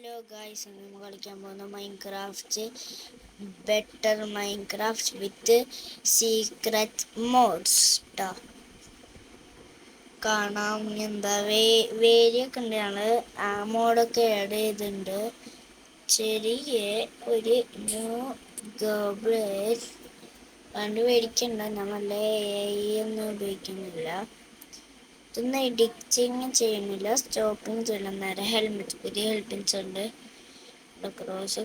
Hello guys, ഇന്ന് നമ്മൾ കളിക്കാൻ പോകുന്ന മൈൻക്രാഫ്റ്റ് ബെറ്റർ മൈൻക്രാഫ്റ്റ് വിത്ത് സീക്രറ്റ് മോഡ്സ് ട്ടോ. കാണാം എന്താ വേരിയൊക്കെ ഉണ്ട്. ഞങ്ങൾ ആ മോഡൊക്കെ ആഡ് ചെയ്തിട്ടുണ്ട്. ചെറിയ ഒരു ന്യൂ ഗോബ്ലേർ കണ്ട് മേടിക്കണ്ട. ഞാൻ നല്ല ഒന്നും ഉപയോഗിക്കുന്നില്ല. ഇതൊന്നും എഡിറ്റിങ് ചെയ്യുന്നില്ല, സ്റ്റോപ്പിങ് ചെയ്യണം. നേരെ ഹെൽമെറ്റ്, പുതിയ ഹെൽമെറ്റ്സ് ഉണ്ട്. ക്രോസ്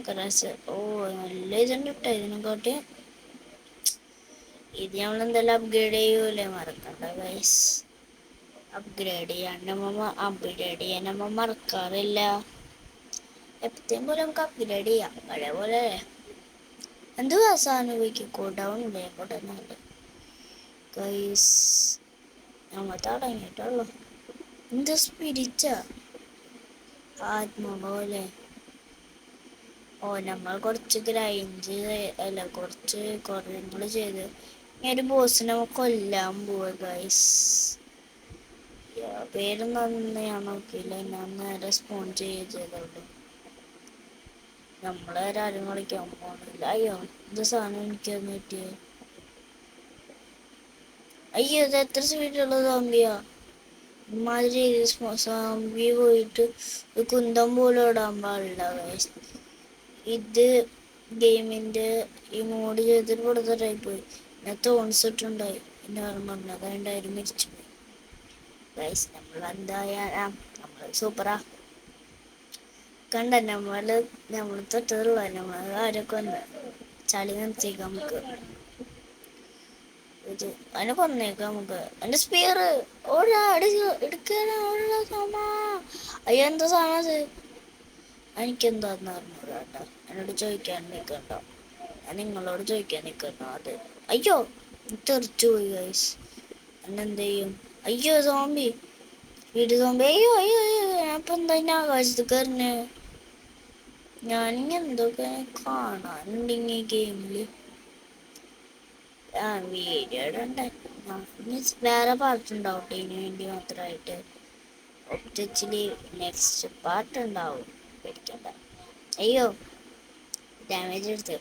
ഓ നല്ല ഇതുണ്ട് കേട്ടോ. ഇതിനെക്കാട്ടി ഇത് നമ്മളെന്തെല്ലാം അപ്ഗ്രേഡ് ചെയ്യൂലേ, മറക്കണ്ട ഗൈസ്. അപ്ഗ്രേഡ് ചെയ്യാൻ നമ്മ മറക്കാറില്ല. എപ്പോഴത്തേം പോലെ നമുക്ക് അപ്ഗ്രേഡ് ചെയ്യാം, പഴയ പോലെ. എന്തുവാ സാധനം ഉപയോഗിക്കും ഡൗൺ ഉണ്ട് ഗൈസ്. നമ്മ തുടങ്ങിയിട്ടുള്ളു. എന്ത് സ്പിരിറ്റാ, ആത്മാവോലെ. ഓ നമ്മൾ കുറച്ച് ഗ്രൈൻഡ് അല്ല, കുറച്ച് കുറങ്ങൾ ചെയ്ത് ഒരു ബോസിനെ കൊല്ലാൻ പോവാ ഗൈസ്. പേരൊന്നും ഞാൻ നോക്കിയില്ല, ഞാൻ നേരെ സ്പോൺ ചെയ്തോളൂ. നമ്മളാരും കളിക്കാൻ പോണില്ല. അയ്യോ, ഇത് സാധനം എനിക്കൊന്ന് കിട്ടിയത്. അയ്യോ, ഇത് എത്ര സ്പീഡുള്ള സോംബിയാ. ഇമാതിരി സോംബി പോയിട്ട് കുന്തം പോലും ഇടാൻ പാടില്ല ഗൈസ്. ഇത് ഗെയിമിൻ്റെ ഈ മോഡ് ചെയ്തിട്ട് കൊടുത്തിട്ടായി പോയി. ഞാൻ തോന്നിച്ചിട്ടുണ്ടായി എൻ്റെ ഓർമ്മ പറഞ്ഞത്, അതുകൊണ്ടായിരുന്നു മരിച്ചു പോയി ഗൈസ്. നമ്മൾ സൂപ്പറാ. കണ്ട നമ്മൾ തൊട്ടതുള്ള നമ്മൾ ആരൊക്കെ വന്ന് ചളി നിർത്തിയേക്കാം. നമുക്ക് ഇത് അതിനെ കൊന്നേക്കാം. നമുക്ക് എൻ്റെ സ്പിയർ എടുക്കാനാ. അയ്യോ, എന്താ സാധനം അത്? എനിക്കെന്താന്ന് അറിഞ്ഞൂടാ കേട്ടോ. എന്നോട് ചോദിക്കാൻ നിൽക്കണ്ടോ, ഞാൻ നിങ്ങളോട് ചോദിക്കാൻ നിൽക്കണ്ടോ അത്. അയ്യോ, തെറിച്ചു പോയി ഗൈസ്. എന്നെന്ത് ചെയ്യും? അയ്യോ, സോംബി, വീട് സോംബി. അയ്യോ അയ്യോ അയ്യോ, ഞാനിപ്പോൾ എന്താ ആകാശത്ത് കയറിന്. ഞാനിങ്ങനെ എന്തൊക്കെ കാണാനുണ്ടെങ്കിൽ ഈ ഗെയിമിൽ വീഡിയോ ഇടണ്ടേ. വേറെ പാർട്ടുണ്ടാവും ഇതിനു വേണ്ടി മാത്രമായിട്ട്. ഒബ്ജക്റ്റില് നെക്സ്റ്റ് പാർട്ട് ഉണ്ടാവും, പേടിക്കണ്ട. അയ്യോ, ഡാമേജ് എടുത്ത്.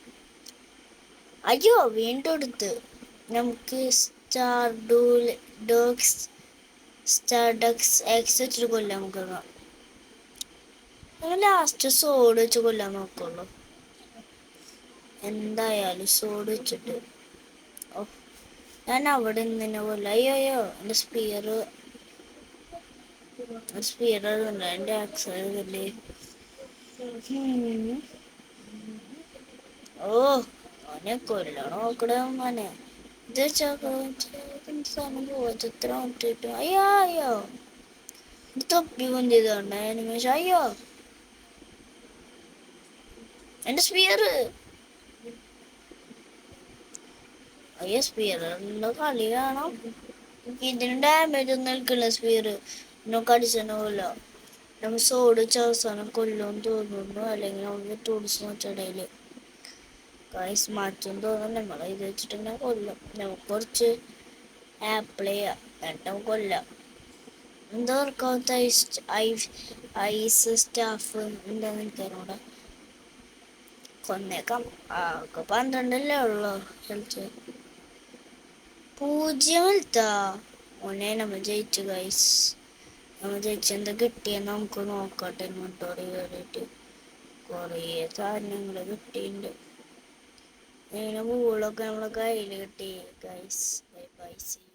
അയ്യോ, വീണ്ടും എടുത്ത്. നമുക്ക് സ്റ്റാർഡക്സ് എക്സ് വെച്ചിട്ട് കൊല്ലാൻ നോക്കുക. നമ്മൾ ലാസ്റ്റ് സോഡ് വെച്ച് കൊല്ലാൻ നോക്കുള്ളൂ. എന്തായാലും സോഡ് വെച്ചിട്ട്. ഓ, ഞാൻ അവിടെ നിന്ന് കൊല്ലാം. അയ്യോ അയ്യോ, എൻ്റെ സ്പിയർ ഉണ്ട്. എൻ്റെ ആക്സല്ലേ. ഓ, അവനെ കൊല്ലണം നോക്കണേ മോനെ. ഇത് സമയം പോവാ എത്ര നോക്കിട്ട്. അയ്യോ അയ്യോ, ഇത് തൊപ്പി കൊണ്ടിയതുകൊണ്ട് അനിമേഷൻ. അയ്യോ, എൻ്റെ സ്പിയർ. അയ്യോ, സ്പിയറിന്റെ കളി കാണാം. ഇതിന് ഡാമേജ് ഒന്നും നിൽക്കില്ല. സ്പിയർ നമുക്ക് അടിച്ചെന്നെ കൊല്ലോ. നമ്മൾ സോഡ് വെച്ച് അവസാനം കൊല്ലുമെന്ന് തോന്നുന്നു, അല്ലെങ്കിൽ നമ്മൾ ടൂൾസ് വെച്ചിടയിൽ ഗൈസ് മാറ്റും തോന്നുന്നു. നമ്മൾ ഇത് വെച്ചിട്ട് തന്നെ കൊല്ലും. നമുക്ക് കുറച്ച് ആപ്പിൾ ചെയ്യാം, എന്നിട്ട് നമുക്ക് കൊല്ലാം. എന്താ വർക്കാത്ത ഐസ് സ്റ്റാഫ് എന്താന്ന് എനിക്കറിഞ്ഞൂടാ. കൊന്നേക്കാം. ആകെ 12 ഉള്ളു കളിച്ച്. 0 ഹെൽത്താ മോനെ. നമ്മൾ ജയിച്ചു ഗൈസ്. നമ്മൾ ജയിച്ചെന്താ കിട്ടിയെന്ന് നമുക്ക് നോക്കട്ടെ. ഇങ്ങോട്ടോടെ കയറിയിട്ട് കുറേ സാധനങ്ങൾ കിട്ടിയിട്ടുണ്ട്. ഇങ്ങനെ പൂളൊക്കെ നമ്മളെ കയ്യിൽ കിട്ടി guys. Bye bye, see U.